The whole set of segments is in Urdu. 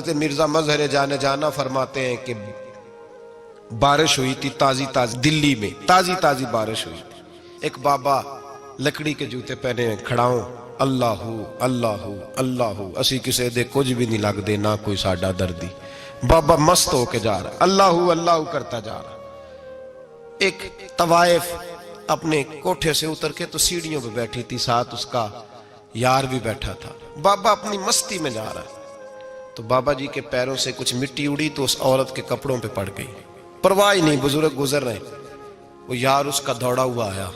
حضرت مرزا مظہر جانے جانا فرماتے ہیں کہ بارش ہوئی تھی تازی تازی، دلی میں تازی تازی بارش ہوئی تھی. ایک بابا لکڑی کے جوتے پہنے کھڑا ہوں، اللہ اللہ اللہ، اسی کسے دے کچھ بھی نہیں لگ دے، نہ کوئی ساڈا دردی. بابا مست ہو کے جا رہا، اللہ اللہ کرتا جا رہا. ایک طوائف اپنے کوٹھے سے اتر کے تو سیڑھیوں پہ بیٹھی تھی، ساتھ اس کا یار بھی بیٹھا تھا. بابا اپنی مستی میں جا رہا ہے تو بابا جی کے پیروں سے کچھ مٹی اڑی تو اس عورت کے کپڑوں پہ پڑ گئی. پرواہ ہی نہیں، بزرگ گزر رہے. وہ یار اس کا دوڑا ہوا آیا،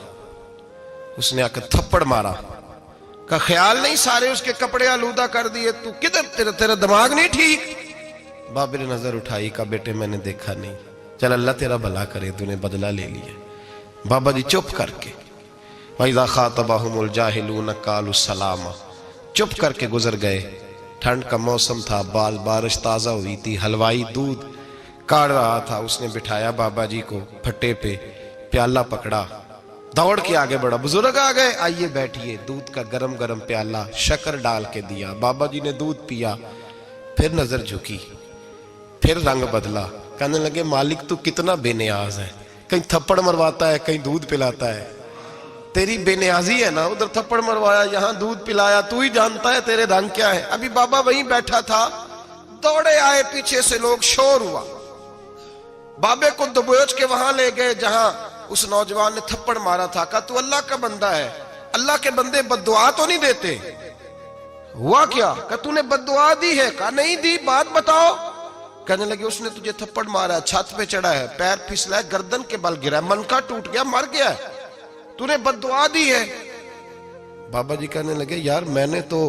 اس نے آ کے تھپڑ مارا. کا خیال نہیں سارے اس کے کپڑے آلودہ کر دیے، تو کدھر تیرا دماغ نہیں ٹھیک؟ بابا نے نظر اٹھائی، کہا بیٹے میں نے دیکھا نہیں، چل اللہ تیرا بھلا کرے، تو نے بدلہ لے لیا. بابا جی چپ کر کے وَإِذَا خَاطَبَهُمُ الْجَاهِلُونَ قَالُوا سَلَامًا، چپ کر کے گزر گئے. ٹھنڈ کا موسم تھا، بارش تازہ ہوئی تھی، حلوائی دودھ کاڑ رہا تھا. اس نے بٹھایا بابا جی کو پھٹے پہ، پیالہ پکڑا، دوڑ کے آگے بڑھا. بزرگ آ گئے، آئیے بیٹھیے. دودھ کا گرم گرم پیالہ شکر ڈال کے دیا. بابا جی نے دودھ پیا، پھر نظر جھکی، پھر رنگ بدلا. کہنے لگے مالک تو کتنا بے نیاز ہے، کہیں تھپڑ مرواتا ہے، کہیں دودھ پلاتا ہے. تیری بے نیازی ہے نا، ادھر تھپڑ مروایا، یہاں دودھ پلایا، تو ہی جانتا ہے تیرے رنگ کیا ہے. ابھی بابا وہیں بیٹھا تھا، دوڑے آئے پیچھے سے لوگ، شور ہوا. بابے کو دبوچ کے وہاں لے گئے جہاں اس نوجوان نے تھپڑ مارا تھا. کہا تو اللہ کا بندہ ہے، اللہ کے بندے بد دعا تو نہیں دیتے. ہوا کیا؟ کہا تو نے بد دعا دی ہے؟ کہا نہیں دی، بات بتاؤ. کہنے لگے اس نے تجھے تھپڑ مارا ہے، چھت پہ چڑھا ہے، پیر پھسلا ہے، گردن کے بل گرا ہے، منکا ٹوٹ گیا، مر گیا ہے، تو نے بد دعا دی ہے. بابا جی کہنے لگے یار میں نے تو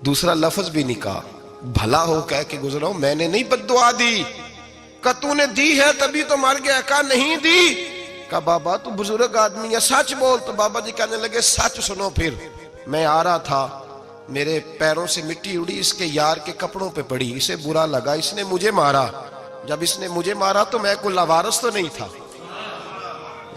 دوسرا لفظ بھی نہیں کہا، بھلا ہو کہہ کے گزرا ہوں، میں نے نہیں بد دعا دی. کہا تو نے دی ہے تبھی تو مر گیا. کہا نہیں دی. کہا بابا تو بزرگ آدمی ہے، سچ بول. تو بابا جی کہنے لگے سچ سنو. پھر میں آ رہا تھا، میرے پیروں سے مٹی اڑی، اس کے یار کے کپڑوں پہ پڑی، اسے برا لگا، اس نے مجھے مارا. جب اس نے مجھے مارا تو میں کوئی لاوارث تو نہیں تھا،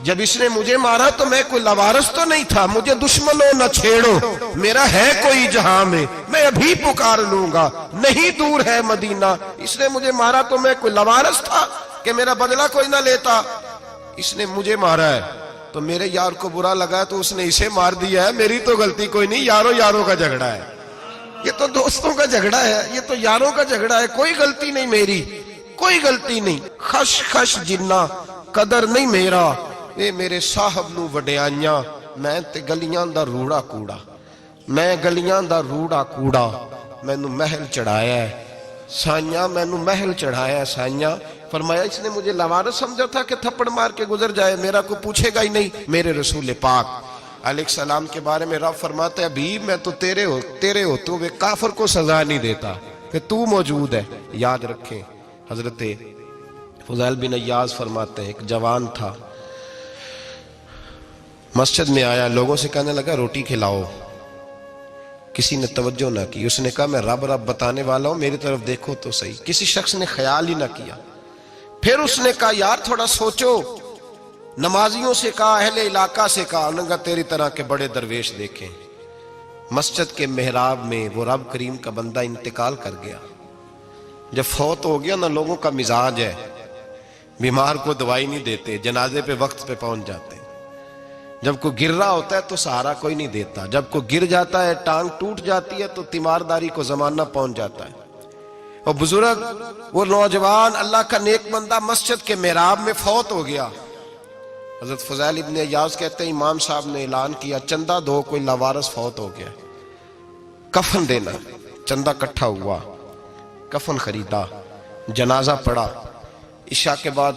جب اس نے مجھے مارا تو میں کوئی لاوارث تو نہیں تھا. مجھے دشمنوں نہ چھیڑو، میرا ہے کوئی جہاں میں ابھی پکار لوں گا، نہیں دور ہے مدینہ. اس نے مجھے مارا تو میں کوئی لاوارث تھا کہ میرا بدلہ کوئی نہ لیتا. اس نے مجھے مارا ہے تو میرے یار کو برا لگا تو اس نے اسے مار دیا ہے، میری تو غلطی کوئی نہیں. یاروں کا جھگڑا ہے، یہ تو دوستوں کا جھگڑا ہے، یہ تو یاروں کا جھگڑا ہے، کوئی غلطی نہیں میری، کوئی غلطی نہیں. خش خش جنہ قدر نہیں میرا، اے میرے صاحب نو وڈیائیاں، میں تے گلیاں دا روڑا کوڑا، میں گلیاں دا روڑا کوڑا. میں نو محل چڑھایا ہے سائیاں، میں نو محل چڑھایا ہے سائیاں. فرمایا اس نے مجھے لاوارث سمجھا تھا کہ تھپڑ مار کے گزر جائے، میرا کو پوچھے گا ہی نہیں. میرے رسول پاک علیہ السلام کے بارے میں رب فرماتا ہے ابھی میں تو تیرے ہوتے ہوئے کافر کو سزا نہیں دیتا کہ تو موجود ہے. یاد رکھیں حضرت فضیل بن عیاض فرماتے ہیں ایک جوان تھا، مسجد میں آیا، لوگوں سے کہنے لگا روٹی کھلاؤ. کسی نے توجہ نہ کی. اس نے کہا میں رب بتانے والا ہوں، میری طرف دیکھو تو صحیح. کسی شخص نے خیال ہی نہ کیا. پھر اس نے کہا یار تھوڑا سوچو. نمازیوں سے کہا، اہل علاقہ سے کہا، انہوں نے کہا تیری طرح کے بڑے درویش دیکھیں. مسجد کے محراب میں وہ رب کریم کا بندہ انتقال کر گیا. جب فوت ہو گیا نا، لوگوں کا مزاج ہے بیمار کو دوائی نہیں دیتے، جنازے پہ وقت پہ پہنچ جاتے. جب کوئی گر رہا ہوتا ہے تو سہارا کوئی نہیں دیتا، جب کوئی گر جاتا ہے ٹانگ ٹوٹ جاتی ہے تو تیمارداری کو زمانہ پہنچ جاتا ہے. اور بزرگ وہ نوجوان اللہ کا نیک بندہ مسجد کے محراب میں فوت ہو گیا. حضرت فضیل ابن عیاض کہتے ہیں امام صاحب نے اعلان کیا چندہ دو، کوئی لاوارث فوت ہو گیا، کفن دینا. چندہ کٹھا ہوا، کفن خریدا، جنازہ پڑا. عشاء کے بعد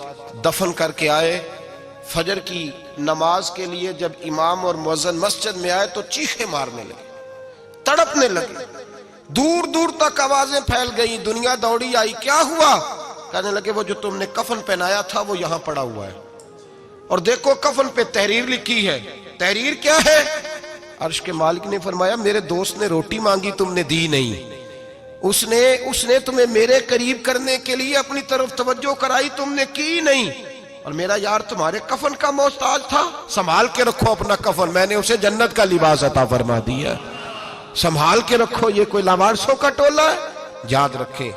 دفن کر کے آئے. فجر کی نماز کے لیے جب امام اور مؤذن مسجد میں آئے تو چیخیں مارنے لگے، تڑپنے لگے. دور دور تک آوازیں پھیل گئی، دنیا دوڑی آئی. کیا ہوا؟ کہنے لگے وہ جو تم نے کفن پہنایا تھا وہ یہاں پڑا ہوا ہے، اور دیکھو کفن پہ تحریر لکھی ہے. تحریر کیا ہے؟ عرش کے مالک نے فرمایا میرے دوست نے روٹی مانگی، تم نے دی نہیں. اس نے تمہیں میرے قریب کرنے کے لیے اپنی طرف توجہ کرائی، تم نے کی نہیں. اور میرا یار تمہارے کفن کا محتاج تھا، سنبھال کے رکھو اپنا کفن، میں نے اسے جنت کا لباس عطا فرما دیا، سنبھال کے رکھو. یہ کوئی لاوارثوں کا ٹولہ ہے؟ یاد رکھیں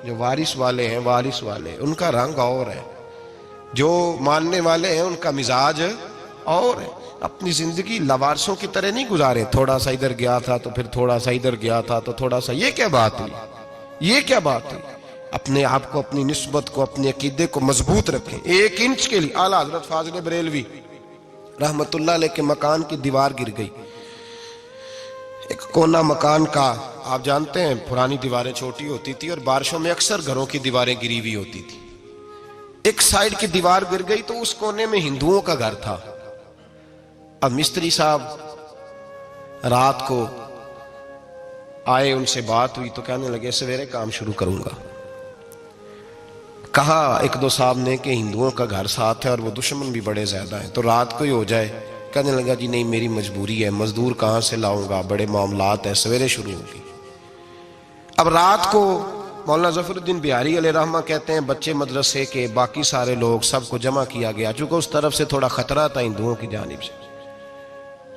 جو وارث والے ہیں، وارث والے ان کا رنگ اور ہے، جو ماننے والے ہیں ان کا مزاج اور ہے. اپنی زندگی لوارثوں کی طرح نہیں گزارے، تھوڑا سا ادھر گیا تھا تو پھر تھوڑا سا ادھر گیا تھا تو تھوڑا سا. یہ کیا بات ہوئی؟ یہ کیا بات ہوئی؟ اپنے آپ کو، اپنی نسبت کو، اپنے عقیدے کو مضبوط رکھیں. 1 انچ کے لیے اعلیٰ حضرت فاضل بریلوی رحمت اللہ علیہ کے مکان کی دیوار گر گئی. ایک کونا مکان کا، آپ جانتے ہیں پرانی دیواریں چھوٹی ہوتی تھی اور بارشوں میں اکثر گھروں کی دیواریں گری ہوئی ہوتی تھی. ایک سائیڈ کی دیوار گر گئی تو اس کونے میں ہندوؤں کا گھر تھا. اب مستری صاحب رات کو آئے، ان سے بات ہوئی تو کہنے لگے سویرے کام شروع کروں گا. کہا 1-2 صاحب نے کہ ہندوؤں کا گھر ساتھ ہے اور وہ دشمن بھی بڑے زیادہ ہیں، تو رات کو ہی ہو جائے. کہنے لگا جی نہیں، میری مجبوری ہے، مزدور کہاں سے لاؤں گا، بڑے معاملات ہیں، سویرے شروع ہوگی. اب رات کو مولانا ظفر الدین بہاری علیہ رحمہ کہتے ہیں بچے مدرسے کے، باقی سارے لوگ، سب کو جمع کیا گیا، چونکہ اس طرف سے تھوڑا خطرہ تھا ہندوؤں کی جانب سے.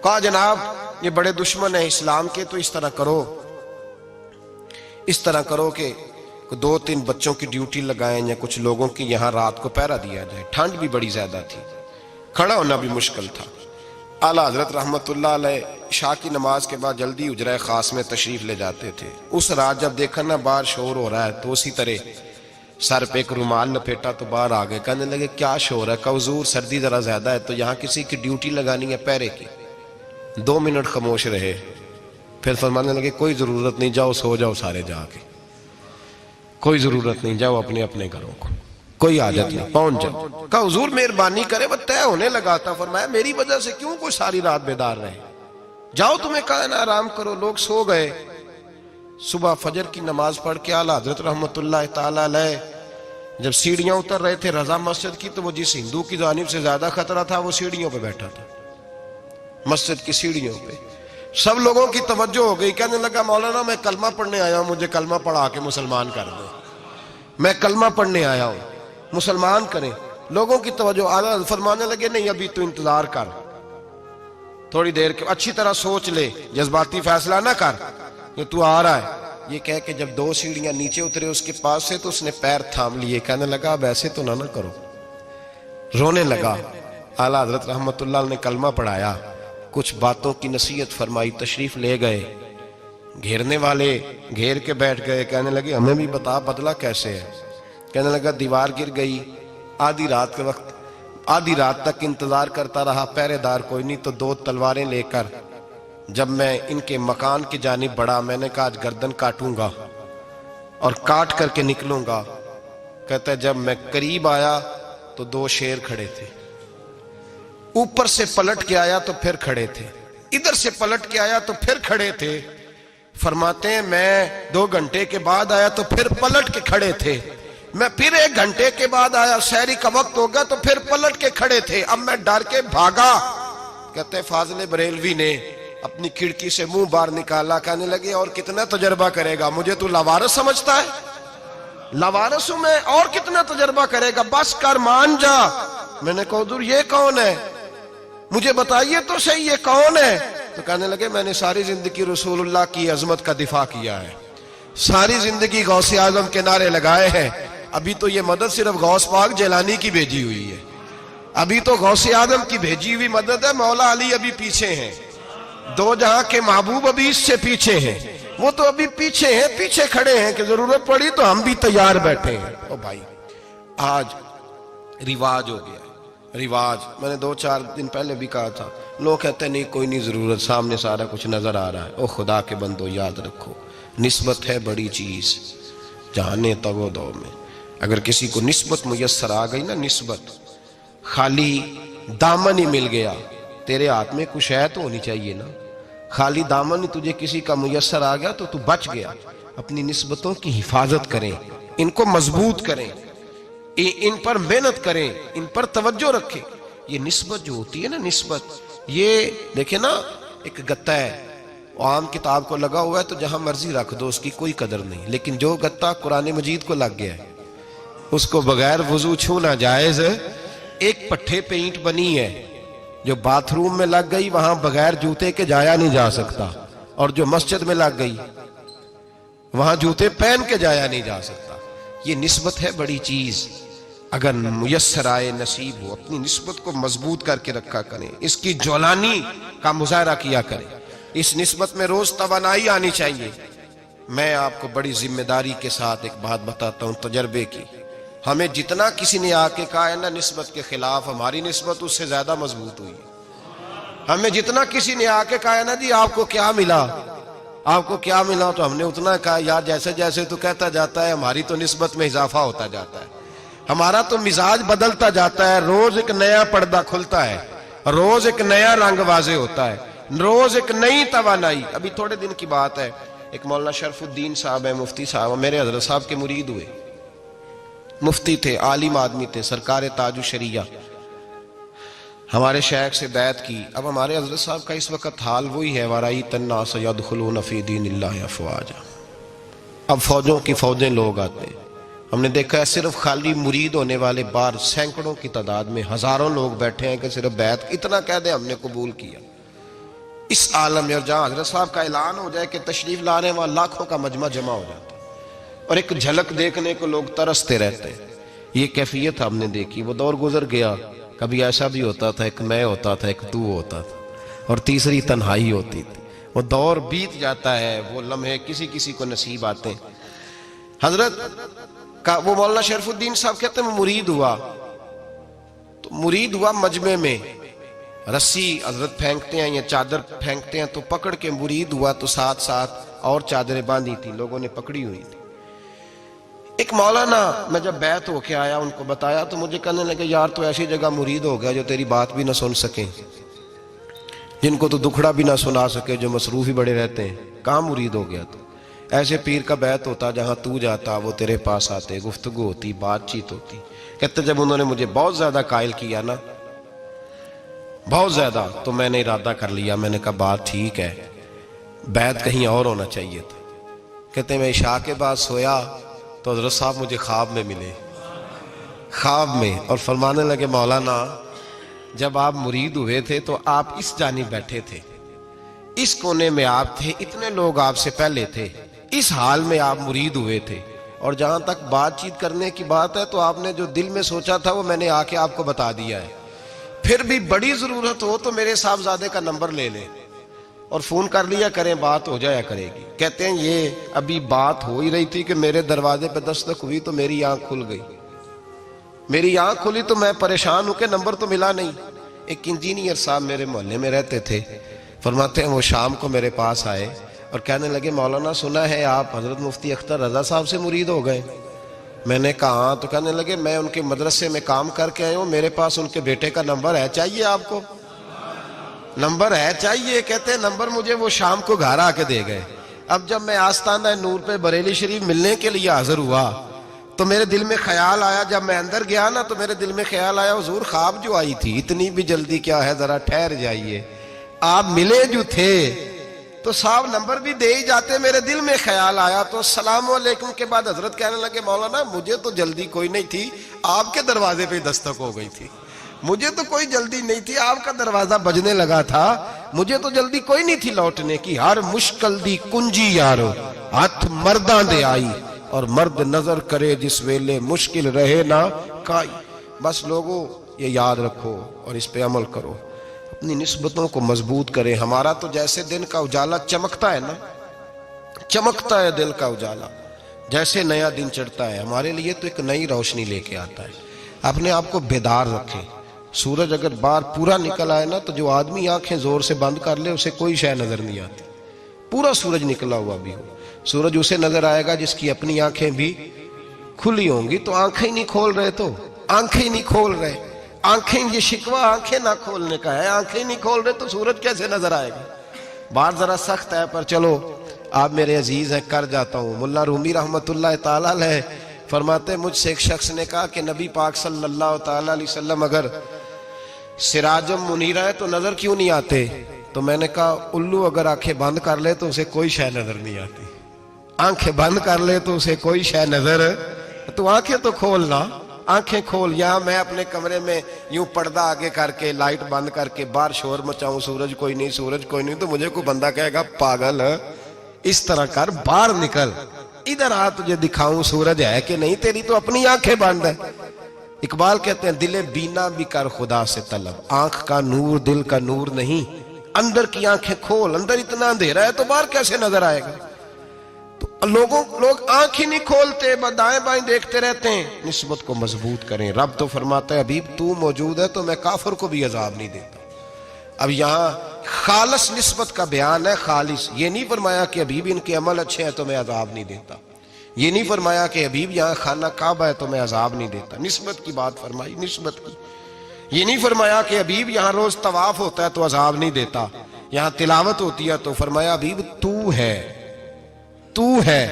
کہا جناب یہ بڑے دشمن ہیں اسلام کے، تو اس طرح کرو کہ 2-3 بچوں کی ڈیوٹی لگائیں یا کچھ لوگوں کی یہاں رات کو پہرا دیا جائے. ٹھنڈ بھی بڑی زیادہ تھی، کھڑا ہونا بھی مشکل تھا. اعلیٰ حضرت رحمت اللہ علیہ عشاء کی نماز کے بعد جلدی حجرہ خاص میں تشریف لے جاتے تھے. اس رات جب دیکھا نا باہر شور ہو رہا ہے تو اسی طرح سر پہ ایک رومال لپیٹا تو باہر آ گئے. کہنے لگے کیا شور ہے؟ کہ حضور سردی ذرا زیادہ ہے تو یہاں کسی کی ڈیوٹی لگانی ہے پہرے کی. 2 منٹ خاموش رہے، پھر فرمانے لگے کوئی ضرورت نہیں، جاؤ سو جاؤ سارے جا کے، کوئی ضرورت نہیں، جاؤ اپنے اپنے گھروں کو، کوئی حاجت نہیں، پہنچ جاؤ. کہا حضور مہربانی کرے، وہ طے ہونے لگا تھا. فرمایا میری وجہ سے کیوں کوئی ساری رات بیدار رہے، جاؤ تمہیں کہا نا آرام کرو. لوگ سو گئے. صبح فجر کی نماز پڑھ کے اعلیٰ حضرت رحمت اللہ تعالی علیہ جب سیڑھیاں اتر رہے تھے رضا مسجد کی، تو وہ جس ہندو کی جانب سے زیادہ خطرہ تھا وہ سیڑھیوں پہ بیٹھا تھا، مسجد کی سیڑھیوں پہ. سب لوگوں کی توجہ ہو گئی. کہنے لگا مولانا میں کلمہ پڑھنے آیا ہوں، مجھے کلمہ پڑھا کے مسلمان کر دو، میں کلمہ پڑھنے آیا ہوں، مسلمان کریں. لوگوں کی توجہ. اعلیٰ فرمانے لگے نہیں ابھی تو انتظار کر، تھوڑی دیر کے، اچھی طرح سوچ لے، جذباتی فیصلہ نہ کر کہ تو آ رہا ہے. یہ کہہ کے جب 2 سیڑھیاں نیچے اترے اس کے پاس سے تو اس نے پیر تھام لیے. کہنے لگا اب ایسے تو نہ کرو، رونے لگا. اعلیٰ حضرت رحمت اللہ نے کلمہ پڑھایا، کچھ باتوں کی نصیحت فرمائی، تشریف لے گئے. گھیرنے والے گھیر کے بیٹھ گئے. کہنے لگے ہمیں بھی بتا بدلا کیسے ہے. کہنے لگا دیوار گر گئی، آدھی رات کے وقت، آدھی رات تک انتظار کرتا رہا، پہرے دار کوئی نہیں، تو 2 تلواریں لے کر جب میں ان کے مکان کی جانب بڑھا، میں نے کہا آج گردن کاٹوں گا اور کاٹ کر کے نکلوں گا. کہتا ہے جب میں قریب آیا تو 2 شیر کھڑے تھے، اوپر سے پلٹ کے آیا تو پھر کھڑے تھے، ادھر سے پلٹ کے آیا تو پھر کھڑے تھے. فرماتے ہیں میں 2 گھنٹے کے بعد آیا تو پھر پلٹ کے کھڑے تھے، میں پھر 1 گھنٹے کے بعد آیا، سحری کا وقت ہو گیا تو پھر پلٹ کے کھڑے تھے. اب میں ڈر کے بھاگا. کہتے ہیں فاضل بریلوی نے اپنی کھڑکی سے منہ باہر نکالا. کہنے لگے اور کتنا تجربہ کرے گا، مجھے تو لاوارث سمجھتا ہے، لاوارث ہوں میں، اور کتنا تجربہ کرے گا، بس کر مان جا. میں نے کہا حضور یہ کون ہے، مجھے بتائیے تو صحیح یہ کون ہے. تو کہنے لگے میں نے ساری زندگی رسول اللہ کی عظمت کا دفاع کیا ہے، ساری زندگی غوث اعظم کے نعرے لگائے ہیں. ابھی تو یہ مدد صرف غوث پاک جیلانی کی بھیجی ہوئی ہے، ابھی تو غوث اعظم کی بھیجی ہوئی مدد ہے. مولا علی ابھی پیچھے ہیں، 2 جہاں کے محبوب ابھی اس سے پیچھے ہیں، وہ تو ابھی پیچھے ہیں، پیچھے کھڑے ہیں کہ ضرورت پڑی تو ہم بھی تیار بیٹھے ہیں. او بھائی آج رواج ہو گیا، رواج. میں نے 2-4 دن پہلے بھی کہا تھا، لوگ کہتے ہیں نہیں کوئی نہیں ضرورت، سامنے سارا کچھ نظر آ رہا ہے. او خدا کے بندو یاد رکھو، نسبت ہے بڑی چیز، جہانے تگو دو میں. اگر کسی کو نسبت میسر آ گئی نا، نسبت، خالی دامن ہی مل گیا، تیرے ہاتھ میں کچھ ہے تو ہونی چاہیے نا. خالی دامن ہی تجھے کسی کا میسر آ گیا تو بچ گیا. اپنی نسبتوں کی حفاظت کریں، ان کو مضبوط کریں، ان پر محنت کریں، ان پر توجہ رکھیں. یہ نسبت جو ہوتی ہے نا، نسبت، یہ دیکھیں نا ایک گتا ہے، عام کتاب کو لگا ہوا ہے تو جہاں مرضی رکھ دو، اس کی کوئی قدر نہیں. لیکن جو گتا قرآن مجید کو لگ گیا ہے اس کو بغیر وضو چھونا جائز ہے. ایک پٹھے پہ اینٹ بنی ہے جو باتھ روم میں لگ گئی، وہاں بغیر جوتے کے جایا نہیں جا سکتا، اور جو مسجد میں لگ گئی وہاں جوتے پہن کے جایا نہیں جا سکتا. یہ نسبت ہے بڑی چیز، اگر میسر آئے نصیب ہو اپنی نسبت کو مضبوط کر کے رکھا کریں، اس کی جولانی کا مظاہرہ کیا کریں، اس نسبت میں روز توانائی آنی چاہیے۔ میں آپ کو بڑی ذمہ داری کے ساتھ ایک بات بتاتا ہوں تجربے کی، ہمیں جتنا کسی نے آ کے کہا ہے نا نسبت کے خلاف، ہماری نسبت اس سے زیادہ مضبوط ہوئی۔ ہمیں جتنا کسی نے آ کے کہا ہے نا جی آپ کو کیا ملا، آپ کو کیا ملا، تو ہم نے اتنا کہا یار جیسے جیسے تو کہتا جاتا ہے ہماری تو نسبت میں اضافہ ہوتا جاتا ہے، ہمارا تو مزاج بدلتا جاتا ہے، روز ایک نیا پردہ کھلتا ہے، روز ایک نیا رنگ واضح ہوتا ہے، روز ایک نئی توانائی۔ ابھی تھوڑے دن کی بات ہے، ایک مولانا شرف الدین صاحب ہے، مفتی صاحب، میرے حضرت صاحب کے مرید ہوئے، مفتی تھے، عالم آدمی تھے، سرکار تاج الشریعہ، ہمارے شیخ سے بیعت کی۔ اب ہمارے حضرت صاحب کا اس وقت حال وہی ہے، وَرَأَيْتَ النَّاسَ يَدْخُلُونَ فِي دِينِ اللَّهِ أَفْوَاجًا، اب فوجوں کی فوجیں لوگ آتے ہیں۔ ہم نے دیکھا ہے صرف خالی مرید ہونے والے بار سینکڑوں کی تعداد میں ہزاروں لوگ بیٹھے ہیں کہ صرف بیعت اتنا کہہ دیں ہم نے قبول کیا۔ اس عالم میں جہاں حضرت صاحب کا اعلان ہو جائے کہ تشریف لانے وہاں لاکھوں کا مجمع جمع ہو جاتا ہے اور ایک جھلک دیکھنے کو لوگ ترستے رہتے ہیں۔ یہ کیفیت ہم نے دیکھی، وہ دور گزر گیا، کبھی ایسا بھی ہوتا تھا ایک میں ہوتا تھا، ایک تو ہوتا تھا، اور تیسری تنہائی ہوتی تھی۔ وہ دور بیت جاتا ہے، وہ لمحے کسی کسی کو نصیب آتے ہیں۔ حضرت کا وہ مولانا شرف الدین صاحب کہتے ہیں میں مرید ہوا، تو مرید ہوا مجمع میں، رسی حضرت پھینکتے ہیں یا چادر پھینکتے ہیں تو پکڑ کے مرید ہوا، تو ساتھ ساتھ اور چادریں باندھی تھی، لوگوں نے پکڑی ہوئی تھی۔ ایک مولانا میں جب بیعت ہو کے آیا ان کو بتایا تو مجھے کہنے لگے یار تو ایسی جگہ مرید ہو گیا جو تیری بات بھی نہ سن سکیں، جن کو تو دکھڑا بھی نہ سنا سکے، جو مصروف ہی بڑے رہتے ہیں، کہاں مرید ہو گیا تو؟ ایسے پیر کا بیعت ہوتا جہاں تو جاتا وہ تیرے پاس آتے، گفتگو ہوتی، بات چیت ہوتی۔ کہتے جب انہوں نے مجھے بہت زیادہ قائل کیا نا، بہت زیادہ، تو میں نے ارادہ کر لیا، میں نے کہا بات ٹھیک ہے، بیعت کہیں اور ہونا چاہیے تھا۔ کہتے میں عشاء کے بعد سویا تو حضرت صاحب مجھے خواب میں ملے، خواب میں، اور فرمانے لگے مولانا جب آپ مرید ہوئے تھے تو آپ اس جانب بیٹھے تھے، اس کونے میں آپ تھے، اتنے لوگ آپ سے پہلے تھے، اس حال میں آپ مرید ہوئے تھے، اور جہاں تک بات چیت کرنے کی بات ہے تو آپ نے جو دل میں سوچا تھا وہ میں نے آ کے آپ کو بتا دیا ہے، پھر بھی بڑی ضرورت ہو تو میرے صاحبزادے کا نمبر لے لیں اور فون کر لیا کریں، بات ہو جایا کرے گی۔ کہتے ہیں یہ ابھی بات ہو ہی رہی تھی کہ میرے دروازے پہ دستک ہوئی تو میری آنکھ کھل گئی، میری آنکھ کھلی تو میں پریشان ہوں کہ نمبر تو ملا نہیں۔ ایک انجینئر صاحب میرے محلے میں رہتے تھے، فرماتے ہیں وہ شام کو میرے پاس آئے اور کہنے لگے مولانا سنا ہے آپ حضرت مفتی اختر رضا صاحب سے مرید ہو گئے؟ میں نے کہا ہاں، تو کہنے لگے میں ان کے مدرسے میں کام کر کے آئے ہوں، میرے پاس ان کے بیٹے کا نمبر ہے، چاہیے آپ کو؟ نمبر ہے چاہیے؟ کہتے ہیں نمبر مجھے وہ شام کو گھر آ کے دے گئے۔ اب جب میں آستانہ نور پہ بریلی شریف ملنے کے لیے حاضر ہوا تو میرے دل میں خیال آیا، جب میں اندر گیا نا تو میرے دل میں خیال آیا حضور خواب جو آئی تھی اتنی بھی جلدی کیا ہے، ذرا ٹھہر جائیے، آپ ملے جو تھے تو صاحب نمبر بھی دے ہی جاتے۔ میرے دل میں خیال آیا تو السلام علیکم کے بعد حضرت کہنے لگے مولانا مجھے تو جلدی کوئی نہیں تھی، آپ کے دروازے پہ دستک ہو گئی تھی، مجھے تو کوئی جلدی نہیں تھی، آپ کا دروازہ بجنے لگا تھا، مجھے تو جلدی کوئی نہیں تھی لوٹنے کی، ہر مشکل دی کنجی یارو ہاتھ مرداں دے آئی، اور مرد نظر کرے جس ویلے مشکل رہے نہ کائی۔ بس لوگوں یہ یاد رکھو اور اس پہ عمل کرو، اپنی نسبتوں کو مضبوط کریں۔ ہمارا تو جیسے دن کا اجالا چمکتا ہے نا، چمکتا ہے دل کا اجالا، جیسے نیا دن چڑھتا ہے ہمارے لیے تو ایک نئی روشنی لے کے آتا ہے۔ اپنے آپ کو بیدار رکھیں۔ سورج اگر باہر پورا نکل آئے نا تو جو آدمی آنکھیں زور سے بند کر لے اسے کوئی شے نظر نہیں آتی، پورا سورج نکلا ہوا بھی ہو، سورج اسے نظر آئے گا جس کی اپنی آنکھیں بھی کھلی ہوں گی۔ تو آنکھیں ہی نہیں کھول رہے، تو آنکھیں ہی نہیں کھول رہے، آنکھیں، یہ شکوہ آنکھیں نہ کھولنے کا ہے، آنکھیں نہیں کھول رہے تو سورج کیسے نظر آئے گا؟ بات ذرا سخت ہے پر چلو آپ میرے عزیز ہیں کر جاتا ہوں۔ ملا رومی رحمت اللہ تعالیٰ علیہ فرماتے مجھ سے ایک شخص نے کہا کہ نبی پاک صلی اللہ تعالیٰ علیہ وسلم اگر سراجم منیرہ ہے تو نظر کیوں نہیں آتے؟ تو میں نے کہا الو اگر آنکھیں بند کر لے تو اسے کوئی شے نظر نہیں آتی، آنکھیں بند کر لے تو اسے کوئی شے نظر، تو آنکھیں تو کھولنا، آنکھیں کھول۔ یہاں میں اپنے کمرے میں یوں پردہ آگے کر کے لائٹ بند کر کے باہر شور مچاؤں، سورج کوئی نہیں، سورج کوئی نہیں، تو مجھے کوئی بندہ کہے گا پاگل، اس طرح کر، باہر نکل، ادھر آ تجھے دکھاؤں سورج ہے کہ نہیں، تیری تو اپنی آنکھیں بند ہے۔ اقبال کہتے ہیں دل بینا بھی کر خدا سے طلب، آنکھ کا نور دل کا نور نہیں، اندر کی آنکھیں کھول، اندر اتنا اندھیرا ہے تو باہر کیسے نظر آئے گا؟ تو لوگ آنکھ ہی نہیں کھولتے، بس دائیں بائیں دیکھتے رہتے ہیں۔ نسبت کو مضبوط کریں۔ رب تو فرماتا ہے حبیب تو موجود ہے تو میں کافر کو بھی عذاب نہیں دیتا۔ اب یہاں خالص نسبت کا بیان ہے، خالص، یہ نہیں فرمایا کہ حبیب ان کے عمل اچھے ہیں تو میں عذاب نہیں دیتا، یہ نہیں فرمایا کہ حبیب یہاں خانہ کعبہ ہے تو میں عذاب نہیں دیتا، نسبت کی بات فرمائی، نسبت کی۔ یہ نہیں فرمایا کہ حبیب یہاں روز طواف ہوتا ہے تو عذاب نہیں دیتا، یہاں تلاوت ہوتی ہے تو فرمایا حبیب تو ہے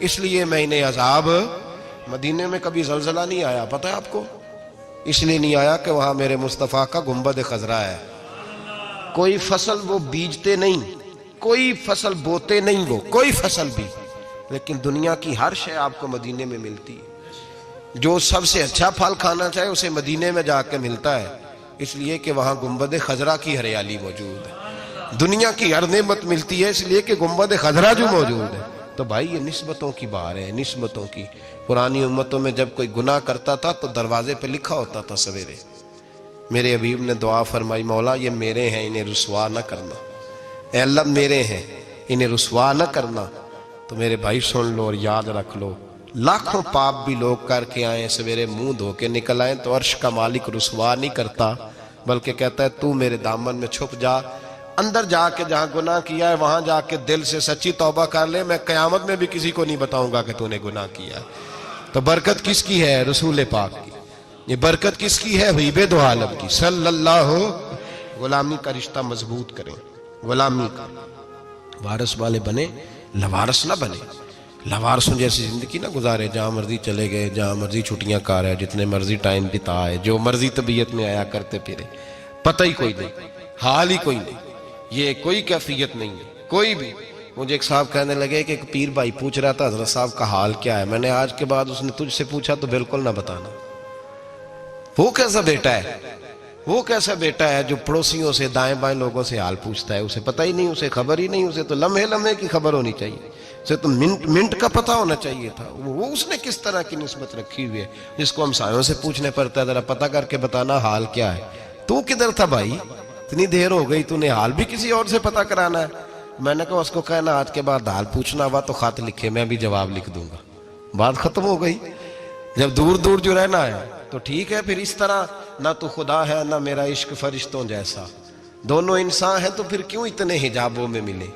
اس لیے میں انہیں عذاب۔ مدینے میں کبھی زلزلہ نہیں آیا، پتہ ہے آپ کو؟ اس لیے نہیں آیا کہ وہاں میرے مصطفیٰ کا گنبد خضرا ہے۔ کوئی فصل وہ بیجتے نہیں، کوئی فصل بوتے نہیں، وہ کوئی فصل بھی، لیکن دنیا کی ہر شے آپ کو مدینے میں ملتی ہے۔ جو سب سے اچھا پھل کھانا چاہے اسے مدینے میں جا کے ملتا ہے، اس لیے کہ وہاں گنبد خضرا کی ہریالی موجود ہے۔ دنیا کی ہر نعمت ملتی ہے اس لیے کہ گنبد خضرا جو موجود ہے۔ تو بھائی یہ نسبتوں کی بات ہے، نسبتوں کی۔ پرانی امتوں میں جب کوئی گناہ کرتا تھا تو دروازے پہ لکھا ہوتا تھا سویرے، میرے حبیب نے دعا فرمائی مولا یہ میرے ہیں انہیں رسوا نہ کرنا، اے اللہ میرے ہیں انہیں رسوا نہ کرنا۔ تو میرے بھائی سن لو اور یاد رکھ لو، لاکھوں پاپ بھی لوگ کر کے آئیں، سویرے منہ دھو کے نکل آئیں تو عرش کا مالک رسوا نہیں کرتا، بلکہ کہتا ہے تو میرے دامن میں چھپ جا، اندر جا کے جہاں گناہ کیا ہے وہاں جا کے دل سے سچی توبہ کر لے، میں قیامت میں بھی کسی کو نہیں بتاؤں گا کہ تو نے گناہ کیا ہے۔ تو برکت کس کی ہے؟ رسول پاک کی۔ یہ برکت کس کی ہے؟ حبیب دو عالم کی صلی اللہ۔ غلامی کا رشتہ مضبوط کریں، غلامی کا وارث والے بنے، لوارث نہ بنے۔ لوارثوں جیسی زندگی نہ گزارے، جہاں مرضی چلے گئے، جہاں مرضی چھٹیاں کار ہے، جتنے مرضی ٹائم بتا ہے، جو مرضی طبیعت میں آیا کرتے پھرے، پتہ ہی کوئی نہیں، حال ہی کوئی نہیں، یہ کوئی کیفیت نہیں ہے کوئی بھی۔ مجھے ایک صاحب کہنے لگے کہ ایک پیر بھائی پوچھ رہا تھا حضرت صاحب کا حال کیا ہے، میں نے آج کے بعد اس نے تجھ سے پوچھا تو بالکل نہ بتانا۔ وہ کیسا بیٹا ہے، وہ کیسا بیٹا ہے جو پڑوسیوں سے دائیں بائیں لوگوں سے حال پوچھتا ہے، اسے پتہ ہی نہیں، اسے خبر ہی نہیں، اسے تو لمحے لمحے کی خبر ہونی چاہیے، اسے تو منٹ منٹ کا پتہ ہونا چاہیے تھا۔ وہ اس نے کس طرح کی نسبت رکھی ہوئی ہے جس کو ہم سایوں سے پوچھنے پڑتا ہے ذرا پتہ کر کے بتانا حال کیا ہے۔ تو کدھر تھا بھائی، اتنی دیر ہو گئی، تو نے حال بھی کسی اور سے پتہ کرانا ہے؟ میں نے کہا اس کو کہنا آج کے بعد حال پوچھنا ہوا تو خط لکھے، میں بھی جواب لکھ دوں گا، بات ختم ہو گئی۔ جب دور دور جو رہنا ہے تو ٹھیک ہے، پھر اس طرح نہ تو خدا ہے نہ میرا عشق فرشتوں جیسا، دونوں انسان ہیں تو پھر کیوں اتنے حجابوں میں ملے؟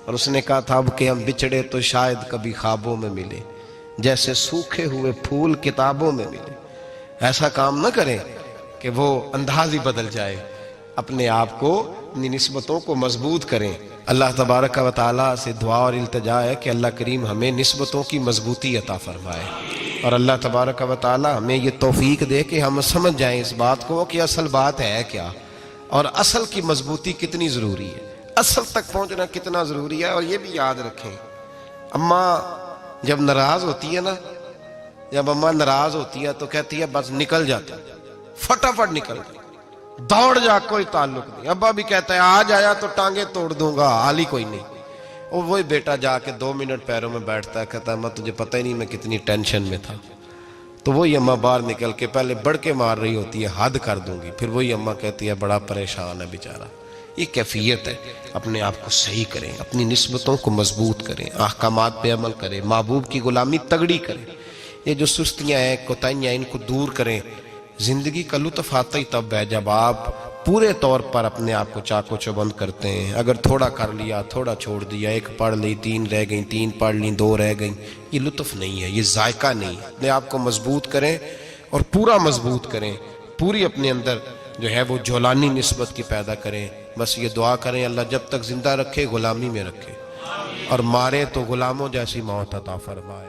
اور اس نے کہا تھا اب کہ ہم بچھڑے تو شاید کبھی خوابوں میں ملے، جیسے سوکھے ہوئے پھول کتابوں میں ملے۔ ایسا کام نہ کریں کہ وہ انداز ہی بدل جائے، اپنے آپ کو، اپنی نسبتوں کو مضبوط کریں۔ اللہ تبارک و تعالیٰ سے دعا اور التجا ہے کہ اللہ کریم ہمیں نسبتوں کی مضبوطی عطا فرمائے، اور اللہ تبارک و تعالیٰ ہمیں یہ توفیق دے کہ ہم سمجھ جائیں اس بات کو کہ اصل بات ہے کیا، اور اصل کی مضبوطی کتنی ضروری ہے، اصل تک پہنچنا کتنا ضروری ہے۔ اور یہ بھی یاد رکھیں، اماں جب ناراض ہوتی ہے نا، جب اماں ناراض ہوتی ہے تو کہتی ہے بس نکل جاتا، فٹافٹ نکل جاتا، دوڑ جا، کوئی تعلق نہیں۔ ابا بھی کہتا ہے آج آیا تو ٹانگیں توڑ دوں گا، حال ہی کوئی نہیں۔ اور وہی بیٹا جا کے 2 منٹ پیروں میں بیٹھتا ہے، کہتا ہے ماں تجھے پتہ ہی نہیں میں کتنی ٹینشن میں تھا۔ تو وہی اماں باہر نکل کے پہلے بڑھ کے مار رہی ہوتی ہے حد کر دوں گی، پھر وہی اماں کہتی ہے بڑا پریشان ہے بیچارہ۔ یہ کیفیت ہے، اپنے آپ کو صحیح کریں، اپنی نسبتوں کو مضبوط کریں، احکامات پہ عمل کریں، محبوب کی غلامی تگڑی کریں۔ یہ جو سستیاں ہیں، کوتاہیاں، ان کو دور کریں۔ زندگی کا لطف آتا ہی تب ہے جب آپ پورے طور پر اپنے آپ کو چاق و چوبند کرتے ہیں۔ اگر تھوڑا کر لیا، تھوڑا چھوڑ دیا، 1 پڑھ لی، 3 رہ گئیں، 3 پڑھ لیں، 2 رہ گئیں، یہ لطف نہیں ہے، یہ ذائقہ نہیں ہے۔ اپنے آپ کو مضبوط کریں اور پورا مضبوط کریں، پوری اپنے اندر جو ہے وہ جولانی نسبت کی پیدا کریں۔ بس یہ دعا کریں اللہ جب تک زندہ رکھے غلامی میں رکھے، اور مارے تو غلاموں جیسی موت عطا فرمائے۔